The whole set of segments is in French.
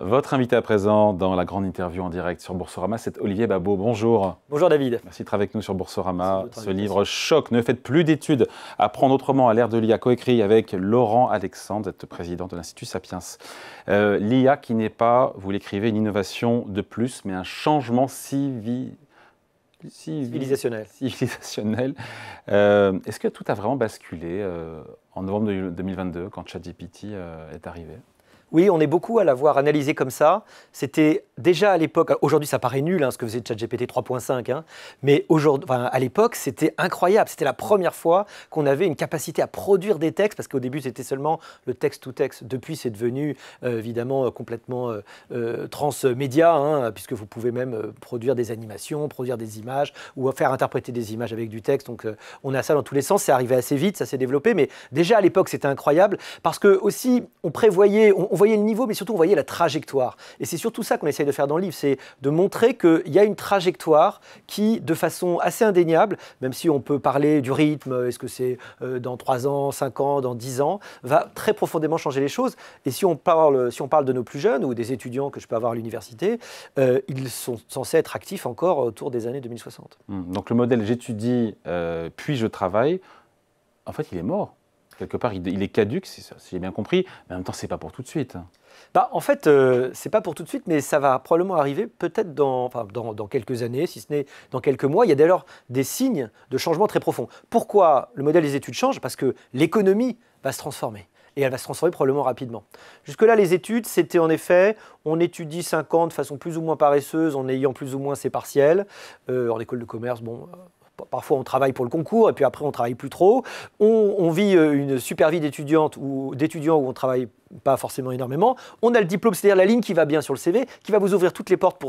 Votre invité à présent dans la grande interview en direct sur Boursorama, c'est Olivier Babot. Bonjour. Bonjour David. Merci d'être avec nous sur Boursorama. Ce livre choc, ne faites plus d'études, apprendre autrement à l'ère de l'IA, coécrit avec Laurent Alexandre, vous êtes président de l'Institut Sapiens. L'IA qui n'est pas, vous l'écrivez, une innovation de plus, mais un changement civilisationnel. Est-ce que tout a vraiment basculé en novembre 2022 quand ChatGPT est arrivé ? Oui, on est beaucoup à l'avoir analysé comme ça. C'était déjà à l'époque, aujourd'hui ça paraît nul ce que faisait ChatGPT 3.5, mais à l'époque c'était incroyable. C'était la première fois qu'on avait une capacité à produire des textes, parce qu'au début c'était seulement le texte-to-texte. Depuis c'est devenu évidemment complètement transmédia, puisque vous pouvez même produire des animations, produire des images, ou faire interpréter des images avec du texte. Donc on a ça dans tous les sens, c'est arrivé assez vite, ça s'est développé, mais déjà à l'époque c'était incroyable, parce que aussi on prévoyait, on voyait le niveau, mais surtout on voyait la trajectoire. Et c'est surtout ça qu'on essaye de faire dans le livre, c'est de montrer qu'il y a une trajectoire qui, de façon assez indéniable, même si on peut parler du rythme, est-ce que c'est dans 3 ans, 5 ans, dans 10 ans, va très profondément changer les choses. Et si on parle de nos plus jeunes ou des étudiants que je peux avoir à l'université, ils sont censés être actifs encore autour des années 2060. Donc le modèle j'étudie, puis je travaille, en fait il est mort. Quelque part, il est caduque, si j'ai bien compris, mais en même temps, ce n'est pas pour tout de suite. En fait, ce n'est pas pour tout de suite, mais ça va probablement arriver peut-être dans quelques années, si ce n'est dans quelques mois. Il y a d'ailleurs des signes de changement très profonds. Pourquoi le modèle des études change? Parce que l'économie va se transformer. Et elle va se transformer probablement rapidement. Jusque-là, les études, c'était en effet, on étudie 5 ans de façon plus ou moins paresseuse, en ayant plus ou moins ses partiels. En école de commerce, parfois on travaille pour le concours et puis après on ne travaille plus trop. On vit une super vie d'étudiante ou d'étudiant où on ne travaille pas forcément énormément. On a le diplôme, c'est-à-dire la ligne qui va bien sur le CV, qui va vous ouvrir toutes les portes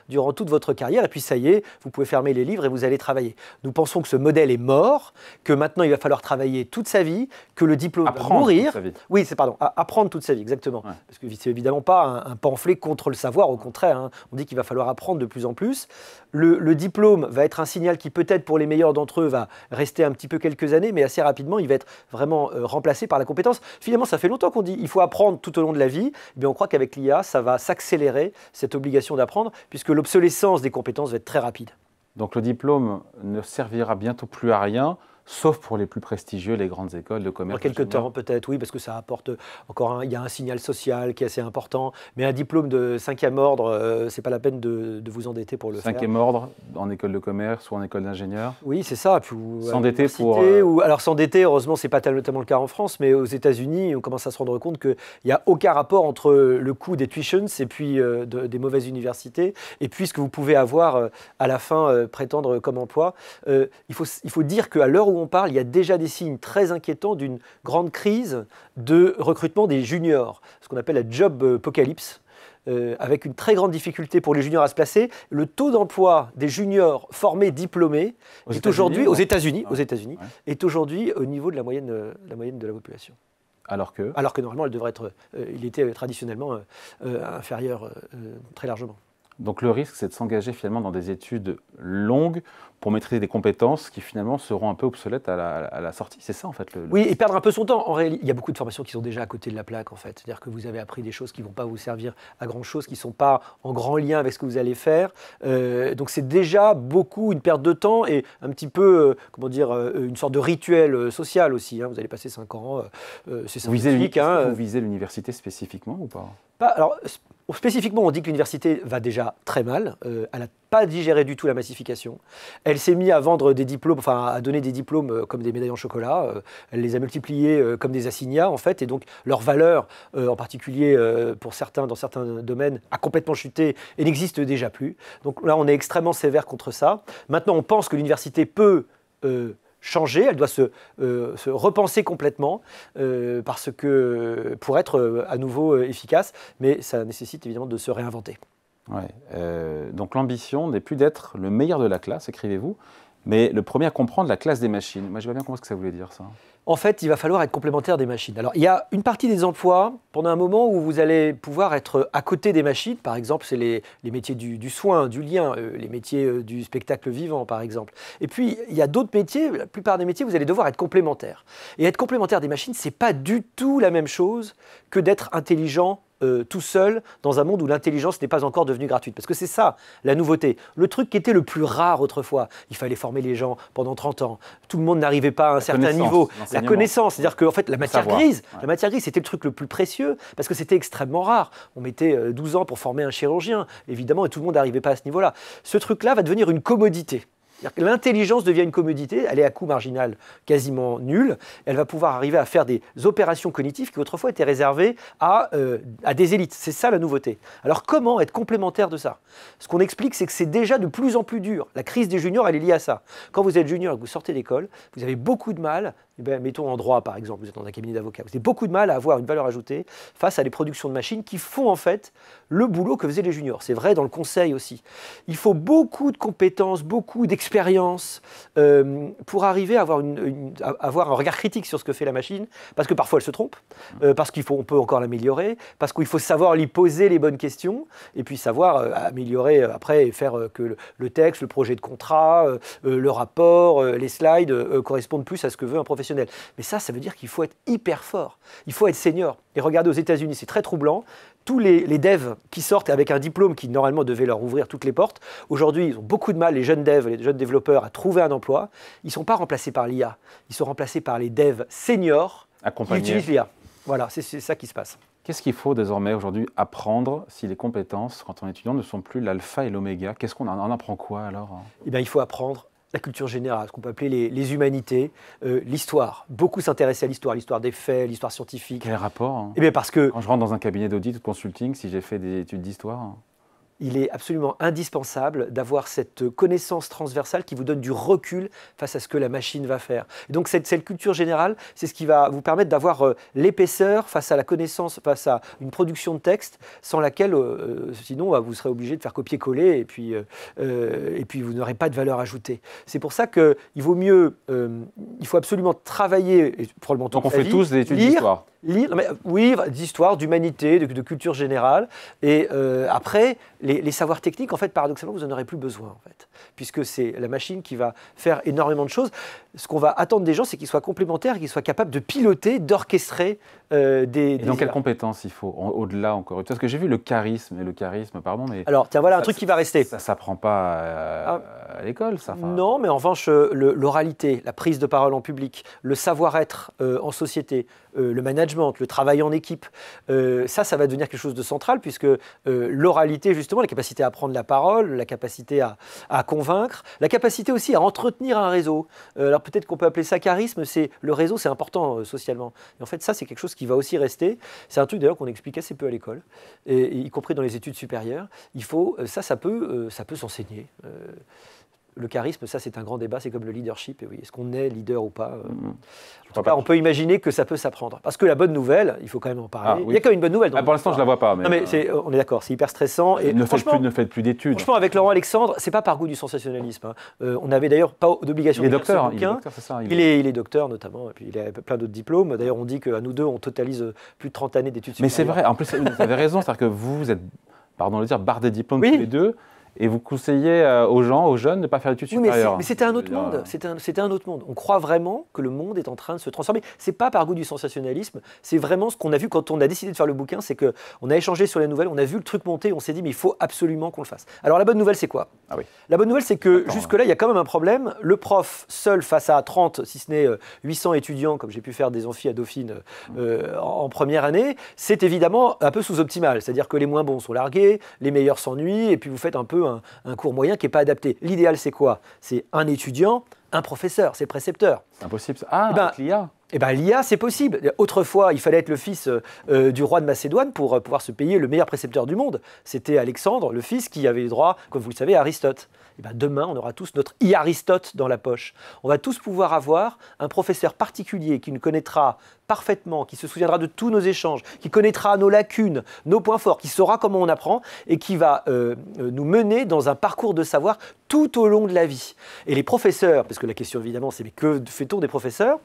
durant toute votre carrière. Et puis ça y est, vous pouvez fermer les livres et vous allez travailler. Nous pensons que ce modèle est mort, que maintenant il va falloir travailler toute sa vie, que le diplôme va mourir. Toute sa vie. Oui, apprendre toute sa vie, exactement. Ouais. Parce que c'est évidemment pas un pamphlet contre le savoir, au contraire. On dit qu'il va falloir apprendre de plus en plus. Le diplôme va être un signal qui peut-être pour les meilleurs d'entre eux va rester un petit peu quelques années, mais assez rapidement il va être vraiment remplacé par la compétence. Finalement, ça fait longtemps qu'on dit il faut apprendre tout au long de la vie. Eh on croit qu'avec l'IA, ça va s'accélérer, cette obligation d'apprendre, puisque l'obsolescence des compétences va être très rapide. Donc le diplôme ne servira bientôt plus à rien, sauf pour les plus prestigieux, les grandes écoles de commerce. Dans quelques temps peut-être, oui, parce que ça apporte il y a un signal social qui est assez important, mais un diplôme de 5e ordre, c'est pas la peine de vous endetter pour le faire. 5e ordre en école de commerce ou en école d'ingénieur. Oui, c'est ça. S'endetter pour... Alors s'endetter, heureusement, c'est pas tellement le cas en France, mais aux États-Unis, on commence à se rendre compte qu'il n'y a aucun rapport entre le coût des tuitions et puis des mauvaises universités, et puis ce que vous pouvez avoir à la fin prétendre comme emploi. Il faut dire qu'à l'heure où on parle, il y a déjà des signes très inquiétants d'une grande crise de recrutement des juniors, ce qu'on appelle la job apocalypse, avec une très grande difficulté pour les juniors à se placer. Le taux d'emploi des juniors formés, diplômés, est aujourd'hui aux États-Unis, est aujourd'hui au niveau de la moyenne de la population. Alors que normalement, elle devrait être, il était traditionnellement inférieur très largement. Donc le risque, c'est de s'engager finalement dans des études longues pour maîtriser des compétences qui finalement seront un peu obsolètes à la sortie. C'est ça en fait Oui, et perdre un peu son temps. En réalité, il y a beaucoup de formations qui sont déjà à côté de la plaque en fait. C'est-à-dire que vous avez appris des choses qui ne vont pas vous servir à grand-chose, qui ne sont pas en grand lien avec ce que vous allez faire. Donc c'est déjà beaucoup une perte de temps et un petit peu, une sorte de rituel social aussi. Vous allez passer 5 ans, c'est sympathique. Vous visez l'université spécifiquement ou pas ? Alors, spécifiquement, on dit que l'université va déjà très mal. Elle n'a pas digéré du tout la massification. Elle s'est mise à vendre des diplômes, à donner des diplômes comme des médailles en chocolat. Elle les a multipliés comme des assignats, en fait. Et donc, leur valeur, en particulier dans certains domaines, a complètement chuté et n'existe déjà plus. Donc là, on est extrêmement sévère contre ça. Maintenant, on pense que l'université peut changer, elle doit se repenser complètement pour être à nouveau efficace, mais ça nécessite évidemment de se réinventer. Ouais, donc l'ambition n'est plus d'être le meilleur de la classe, écrivez-vous, mais le premier à comprendre la classe des machines. Moi, je vois bien comment ce que ça voulait dire ça. En fait, il va falloir être complémentaire des machines. Alors, il y a une partie des emplois, pendant un moment, où vous allez pouvoir être à côté des machines. Par exemple, c'est les métiers du soin, du lien, les métiers du spectacle vivant, par exemple. Et puis, il y a d'autres métiers, la plupart des métiers, vous allez devoir être complémentaire. Et être complémentaire des machines, ce n'est pas du tout la même chose que d'être intelligent tout seul dans un monde où l'intelligence n'est pas encore devenue gratuite. Parce que c'est ça, la nouveauté. Le truc qui était le plus rare autrefois, il fallait former les gens pendant 30 ans. Tout le monde n'arrivait pas à un certain niveau. La connaissance, c'est-à-dire qu'en fait, la matière grise, c'était le truc le plus précieux, parce que c'était extrêmement rare. On mettait 12 ans pour former un chirurgien, évidemment, et tout le monde n'arrivait pas à ce niveau-là. Ce truc-là va devenir une commodité. L'intelligence devient une commodité, elle est à coût marginal quasiment nul, elle va pouvoir arriver à faire des opérations cognitives qui autrefois étaient réservées à des élites. C'est ça la nouveauté. Alors comment être complémentaire de ça? Ce qu'on explique, c'est que c'est déjà de plus en plus dur. La crise des juniors, elle est liée à ça. Quand vous êtes junior et que vous sortez d'école, vous avez beaucoup de mal, mettons en droit par exemple, vous êtes dans un cabinet d'avocat, vous avez beaucoup de mal à avoir une valeur ajoutée face à des productions de machines qui font en fait le boulot que faisaient les juniors. C'est vrai dans le conseil aussi. Il faut beaucoup de compétences, beaucoup d'expérience pour arriver à avoir un regard critique sur ce que fait la machine, parce que parfois elle se trompe, parce qu'on peut encore l'améliorer, parce qu'il faut savoir lui poser les bonnes questions, et puis savoir améliorer après et faire que le texte, le projet de contrat, le rapport, les slides correspondent plus à ce que veut un professionnel. Mais ça veut dire qu'il faut être hyper fort, il faut être senior. Et regardez aux États-Unis, c'est très troublant. Tous les devs qui sortent avec un diplôme qui normalement devait leur ouvrir toutes les portes, aujourd'hui ils ont beaucoup de mal, les jeunes devs, les jeunes développeurs, à trouver un emploi. Ils ne sont pas remplacés par l'IA, ils sont remplacés par les devs seniors qui utilisent l'IA. Voilà, c'est ça qui se passe. Qu'est-ce qu'il faut désormais aujourd'hui apprendre si les compétences, quand on est étudiant, ne sont plus l'alpha et l'oméga? Qu'est-ce qu'on en apprend quoi alors? Eh bien, il faut apprendre la culture générale, ce qu'on peut appeler les humanités, l'histoire. Beaucoup s'intéressent à l'histoire des faits, l'histoire scientifique. Quel rapport? Eh bien parce que quand je rentre dans un cabinet d'audit ou de consulting, si j'ai fait des études d'histoire, il est absolument indispensable d'avoir cette connaissance transversale qui vous donne du recul face à ce que la machine va faire. Et donc cette culture générale, c'est ce qui va vous permettre d'avoir l'épaisseur face à la connaissance, face à une production de texte, sans laquelle, sinon, vous serez obligé de faire copier-coller et puis vous n'aurez pas de valeur ajoutée. C'est pour ça qu'il vaut mieux, il faut absolument travailler, et probablement toute donc on sa fait vie, tous des études d'histoire. Oui, d'histoire, d'humanité, de culture générale. Et après, les savoirs techniques, en fait, paradoxalement, vous n'en aurez plus besoin, en fait, puisque c'est la machine qui va faire énormément de choses. Ce qu'on va attendre des gens, c'est qu'ils soient complémentaires, qu'ils soient capables de piloter, d'orchestrer des... Et donc, quelles compétences il faut, au-delà encore? Parce que j'ai vu le charisme, pardon, mais... Alors, tiens, voilà un truc qui va rester. Ça ne s'apprend pas à l'école, ça. Non, mais en revanche, l'oralité, la prise de parole en public, le savoir-être en société, le management, le travail en équipe, ça va devenir quelque chose de central, puisque l'oralité, justement, la capacité à prendre la parole, la capacité à convaincre, la capacité aussi à entretenir un réseau. Alors peut-être qu'on peut appeler ça charisme, le réseau, c'est important socialement. Et en fait, ça, c'est quelque chose qui va aussi rester. C'est un truc d'ailleurs qu'on explique assez peu à l'école, y compris dans les études supérieures. Il faut, ça peut s'enseigner. Le charisme, ça c'est un grand débat, c'est comme le leadership. Et oui, est-ce qu'on est leader ou pas? En tout cas, on peut imaginer que ça peut s'apprendre. Parce que la bonne nouvelle, il faut quand même en parler. Il y a quand même une bonne nouvelle. Pour l'instant, je ne la vois pas. Mais... Non, mais on est d'accord, c'est hyper stressant. Et ne faites plus d'études. Franchement, avec Laurent Alexandre, c'est pas par goût du sensationnalisme. On n'avait d'ailleurs pas d'obligation de lire ce bouquin. Il est docteur notamment, et puis il a plein d'autres diplômes. D'ailleurs, on dit qu'à nous deux, on totalise plus de 30 années d'études supérieures. Mais c'est vrai, en plus, vous avez raison, c'est-à-dire que vous êtes, pardon de le dire, bardés de diplômes tous les deux. Et vous conseillez aux jeunes, de ne pas faire d'études supérieures. Mais c'était un autre monde. C'était un autre monde. On croit vraiment que le monde est en train de se transformer. C'est pas par goût du sensationnalisme. C'est vraiment ce qu'on a vu quand on a décidé de faire le bouquin. C'est qu'on a échangé sur les nouvelles, on a vu le truc monter, on s'est dit mais il faut absolument qu'on le fasse. Alors la bonne nouvelle, c'est quoi? La bonne nouvelle, c'est que jusque-là, il y a quand même un problème. Le prof, seul face à 30, si ce n'est 800 étudiants, comme j'ai pu faire des amphis à Dauphine en première année, c'est évidemment un peu sous-optimal. C'est-à-dire que les moins bons sont largués, les meilleurs s'ennuient, et puis vous faites un peu un cours moyen qui n'est pas adapté. L'idéal, c'est quoi? C'est un étudiant, un professeur, c'est le précepteur. C'est impossible. Avec l'IA. L'IA, c'est possible. Autrefois, il fallait être le fils du roi de Macédoine pour pouvoir se payer le meilleur précepteur du monde. C'était Alexandre, le fils, qui avait le droit, comme vous le savez, à Aristote. Demain, on aura tous notre Aristote dans la poche. On va tous pouvoir avoir un professeur particulier qui nous connaîtra parfaitement, qui se souviendra de tous nos échanges, qui connaîtra nos lacunes, nos points forts, qui saura comment on apprend et qui va nous mener dans un parcours de savoir tout au long de la vie. Et les professeurs, parce que la question évidemment c'est mais que fait-on des professeurs ?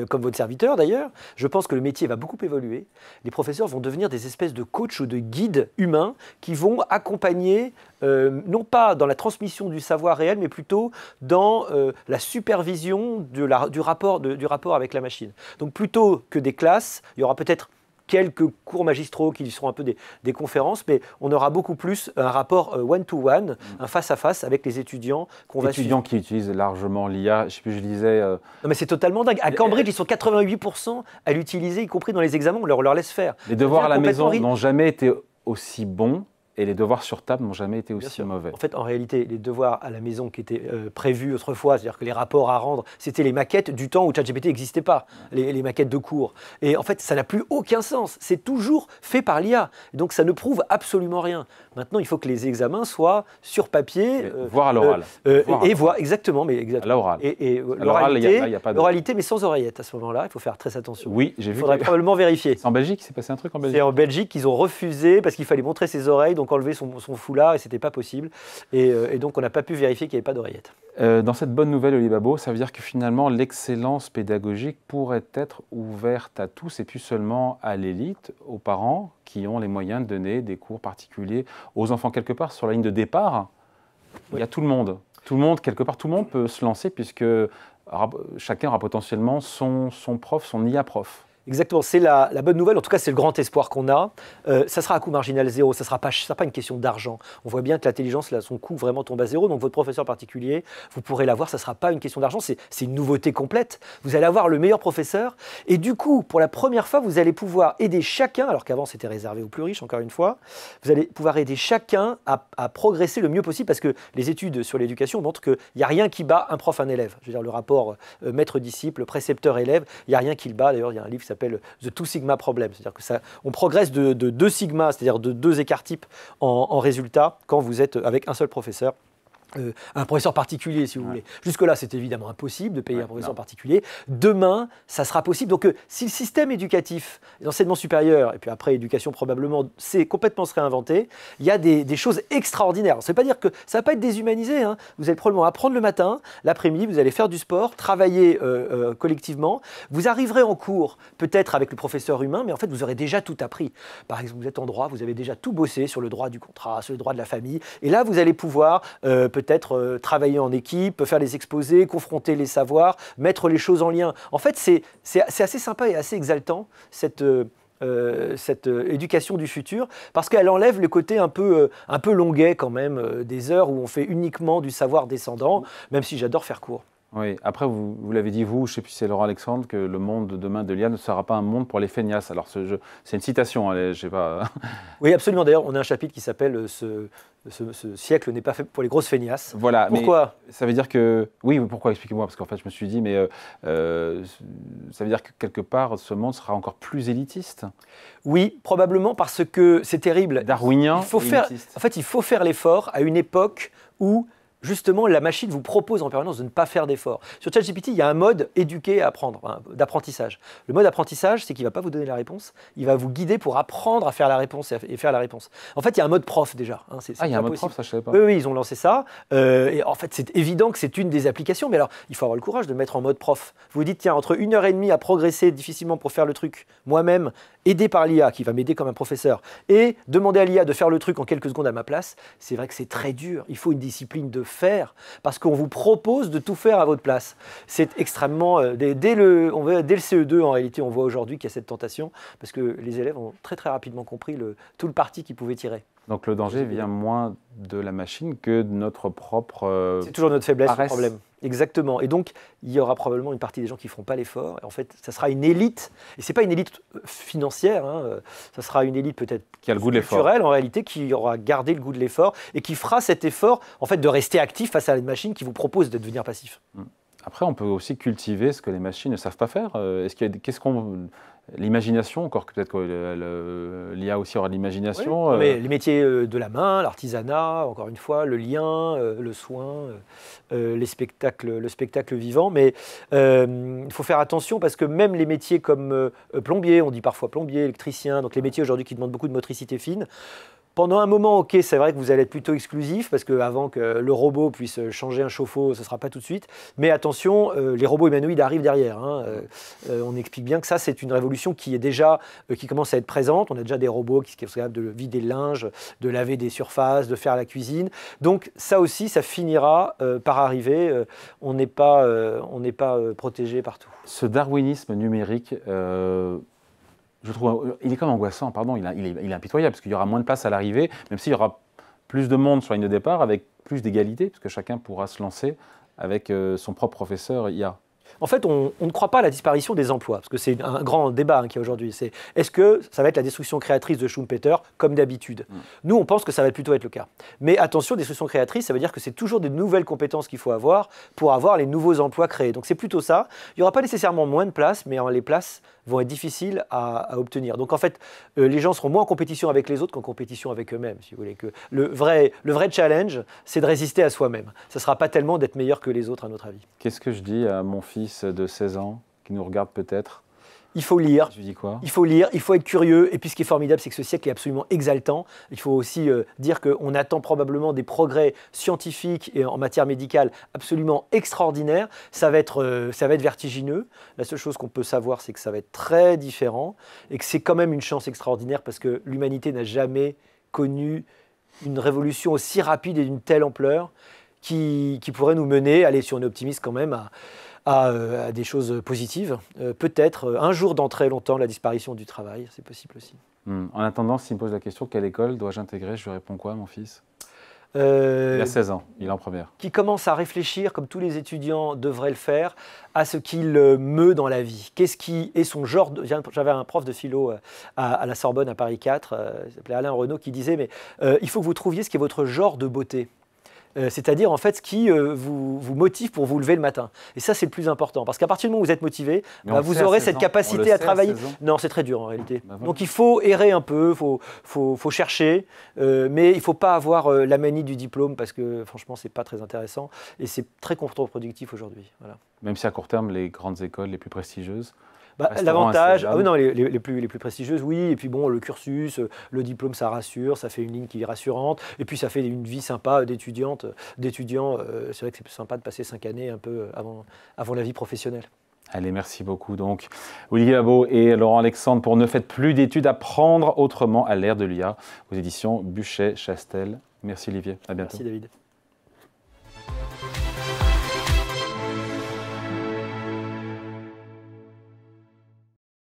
Comme votre serviteur d'ailleurs, je pense que le métier va beaucoup évoluer. Les professeurs vont devenir des espèces de coachs ou de guides humains qui vont accompagner, non pas dans la transmission du savoir réel, mais plutôt dans la supervision du rapport avec la machine. Donc plutôt que des classes, il y aura peut-être quelques cours magistraux qui seront un peu des conférences, mais on aura beaucoup plus un rapport one-to-one, un face-à-face avec les étudiants qu'on va suivre. Étudiants qui utilisent largement l'IA, je ne sais plus, je disais... Non mais c'est totalement dingue. À Cambridge, ils sont 88% à l'utiliser, y compris dans les examens, on leur laisse faire. Les devoirs à la maison n'ont jamais été aussi bons. Et les devoirs sur table n'ont jamais été aussi mauvais. En fait, en réalité, les devoirs à la maison qui étaient prévus autrefois, c'est-à-dire que les rapports à rendre, c'était les maquettes du temps où ChatGPT n'existait pas, les maquettes de cours. Et en fait, ça n'a plus aucun sens. C'est toujours fait par l'IA. Donc, ça ne prouve absolument rien. Maintenant, il faut que les examens soient sur papier. Voire à l'oral. Exactement. Mais exactement. À l'oral. Et l'oralité, mais sans oreillette à ce moment-là. Il faut faire très attention. Oui, j'ai vu. Il faudrait probablement vérifier. C'est en Belgique, il s'est passé un truc en Belgique. C'est en Belgique qu'ils ont refusé parce qu'il fallait montrer ses oreilles. Donc enlever son foulard et c'était pas possible. Et donc on n'a pas pu vérifier qu'il n'y avait pas d'oreillette. Dans cette bonne nouvelle, Olivier Babot, ça veut dire que finalement l'excellence pédagogique pourrait être ouverte à tous et plus seulement à l'élite, aux parents qui ont les moyens de donner des cours particuliers aux enfants. Quelque part, sur la ligne de départ, il y a tout le monde. Tout le monde, quelque part, tout le monde peut se lancer puisque chacun aura potentiellement son prof, son IA prof. Exactement, c'est la bonne nouvelle, en tout cas c'est le grand espoir qu'on a. Ça sera à coût marginal zéro, ça sera pas une question d'argent. On voit bien que l'intelligence, son coût vraiment tombe à zéro, donc votre professeur particulier, vous pourrez l'avoir, ça ne sera pas une question d'argent, c'est une nouveauté complète. Vous allez avoir le meilleur professeur, et du coup, pour la première fois, vous allez pouvoir aider chacun, alors qu'avant c'était réservé aux plus riches, encore une fois, vous allez pouvoir aider chacun à progresser le mieux possible, parce que les études sur l'éducation montrent qu'il n'y a rien qui bat un prof, un élève. Je veux dire, le rapport maître-disciple, précepteur-élève, il n'y a rien qui le bat, d'ailleurs il y a un livre qui s'appelle The Two Sigma Problem, c'est-à-dire que on progresse de 2 sigma, c'est-à-dire de 2 écarts types en résultat quand vous êtes avec un seul professeur. Un professeur particulier, si vous voulez. Jusque-là, c'est évidemment impossible de payer un professeur particulier. Demain, ça sera possible. Donc, si le système éducatif, l'enseignement supérieur, et puis après, éducation probablement, c'est complètement se réinventer, il y a des choses extraordinaires. Ça ne veut pas dire que ça ne va pas être déshumanisé. Hein. Vous allez probablement apprendre le matin, l'après-midi, vous allez faire du sport, travailler collectivement. Vous arriverez en cours, peut-être avec le professeur humain, mais en fait, vous aurez déjà tout appris. Par exemple, vous êtes en droit, vous avez déjà tout bossé sur le droit du contrat, sur le droit de la famille. Et là, vous allez pouvoir peut-être travailler en équipe, faire des exposés, confronter les savoirs, mettre les choses en lien. En fait, c'est assez sympa et assez exaltant, cette éducation du futur, parce qu'elle enlève le côté un peu longuet quand même, des heures où on fait uniquement du savoir descendant, même si j'adore faire court. Oui, après, vous l'avez dit, je ne sais plus si c'est Laurent Alexandre, que le monde de demain de l'IA ne sera pas un monde pour les feignasses. Alors, c'est une citation, je ne sais pas. Oui, absolument. D'ailleurs, on a un chapitre qui s'appelle ce siècle n'est pas fait pour les grosses feignasses. Voilà. Pourquoi ? Mais ça veut dire que... Oui, pourquoi ? Expliquez-moi, parce qu'en fait, je me suis dit, mais ça veut dire que quelque part, ce monde sera encore plus élitiste ? Oui, probablement, parce que c'est terrible. Darwinien, élitiste. En fait, il faut faire l'effort à une époque où... Justement, la machine vous propose en permanence de ne pas faire d'efforts. Sur ChatGPT, il y a un mode éduqué à apprendre, d'apprentissage. Le mode apprentissage, c'est qu'il ne va pas vous donner la réponse, il va vous guider pour apprendre à faire la réponse et faire la réponse. En fait, il y a un mode prof déjà. Il y a un mode prof, ça je ne savais pas. Oui, ils ont lancé ça. Et en fait, c'est évident que c'est une des applications. Mais alors, il faut avoir le courage de mettre en mode prof. Vous vous dites, tiens, entre 1h30 à progresser difficilement pour faire le truc moi-même, aidé par l'IA, qui va m'aider comme un professeur, et demander à l'IA de faire le truc en quelques secondes à ma place, c'est vrai que c'est très dur. Il faut une discipline de faire, parce qu'on vous propose de tout faire à votre place. C'est extrêmement... Dès le CE2, en réalité, on voit aujourd'hui qu'il y a cette tentation, parce que les élèves ont très très rapidement compris tout le parti qu'ils pouvaient tirer. Donc le danger vient moins de la machine que de notre propre... C'est toujours notre faiblesse, le problème. Exactement. Et donc, il y aura probablement une partie des gens qui ne feront pas l'effort. En fait, ça sera une élite, et ce n'est pas une élite financière, ça sera une élite peut-être qui a le goût de l'effort, culturelle en réalité, qui aura gardé le goût de l'effort et qui fera cet effort en fait, de rester actif face à une machine qui vous propose de devenir passif. Après, on peut aussi cultiver ce que les machines ne savent pas faire. L'imagination, encore que peut-être que l'IA aussi aura de l'imagination. Oui, mais les métiers de la main, l'artisanat, encore une fois, le lien, le soin, le spectacle vivant. Mais il faut faire attention parce que même les métiers comme plombier, on dit parfois plombier, électricien, donc les métiers aujourd'hui qui demandent beaucoup de motricité fine, pendant un moment, ok, c'est vrai que vous allez être plutôt exclusif parce qu'avant que le robot puisse changer un chauffe-eau, ce ne sera pas tout de suite. Mais attention, les robots humanoïdes arrivent derrière. On explique bien que ça, c'est une révolution qui commence à être présente. On a déjà des robots qui sont capables de vider le linge, de laver des surfaces, de faire la cuisine. Donc ça aussi, ça finira par arriver. On n'est pas protégé partout. Ce darwinisme numérique... Je trouve, il est comme angoissant, pardon, il est impitoyable, parce qu'il y aura moins de place à l'arrivée, même s'il y aura plus de monde sur la ligne de départ, avec plus d'égalité, parce que chacun pourra se lancer avec son propre professeur IA. En fait, on ne croit pas à la disparition des emplois, parce que c'est un grand débat qu'il y a aujourd'hui. C'est est-ce que ça va être la destruction créatrice de Schumpeter, comme d'habitude? Nous, on pense que ça va plutôt être le cas. Mais attention, destruction créatrice, ça veut dire que c'est toujours des nouvelles compétences qu'il faut avoir pour avoir les nouveaux emplois créés. Donc c'est plutôt ça. Il n'y aura pas nécessairement moins de places, mais les places vont être difficiles à obtenir. Donc en fait, les gens seront moins en compétition avec les autres qu'en compétition avec eux-mêmes, si vous voulez. Que le vrai challenge, c'est de résister à soi-même. Ça ne sera pas tellement d'être meilleur que les autres, à notre avis. Qu'est-ce que je dis à mon fils de 16 ans, qui nous regarde peut-être? Il faut lire. Je lui dis quoi? Il faut lire, il faut être curieux. Et puis ce qui est formidable, c'est que ce siècle est absolument exaltant. Il faut aussi dire qu'on attend probablement des progrès scientifiques et en matière médicale absolument extraordinaires. Ça va être vertigineux. La seule chose qu'on peut savoir, c'est que ça va être très différent et que c'est quand même une chance extraordinaire parce que l'humanité n'a jamais connu une révolution aussi rapide et d'une telle ampleur qui pourrait nous mener, allez, si on est optimiste quand même, à des choses positives. Peut-être un jour dans très longtemps, la disparition du travail, c'est possible aussi. En attendant, s'il me pose la question, quelle école dois-je intégrer, je lui réponds quoi, mon fils? Il a 16 ans, il est en première. Qui commence à réfléchir, comme tous les étudiants devraient le faire, à ce qu'il meut dans la vie. Qu'est-ce qui est son genre de... J'avais un prof de philo à la Sorbonne, à Paris 4, il s'appelait Alain Renaud, qui disait, mais il faut que vous trouviez ce qui est votre genre de beauté. C'est-à-dire en fait ce qui vous motive pour vous lever le matin. Et ça c'est le plus important, parce qu'à partir du moment où vous êtes motivé, vous aurez cette capacité à travailler. Non, c'est très dur en réalité. Voilà. Donc il faut errer un peu, faut chercher, mais il ne faut pas avoir la manie du diplôme, parce que franchement c'est pas très intéressant et c'est très contre-productif aujourd'hui. Voilà. Même si à court terme les grandes écoles les plus prestigieuses. L'avantage, non, les plus prestigieuses, oui, et puis bon, le cursus, le diplôme, ça rassure, ça fait une ligne qui est rassurante, et puis ça fait une vie sympa d'étudiant. C'est vrai que c'est plus sympa de passer 5 années un peu avant la vie professionnelle. Allez, merci beaucoup. Donc, Olivier Habot et Laurent Alexandre pour Ne faites plus d'études, apprendre autrement à l'ère de l'IA, aux éditions Buchet-Chastel. Merci Olivier, à bientôt. Merci David.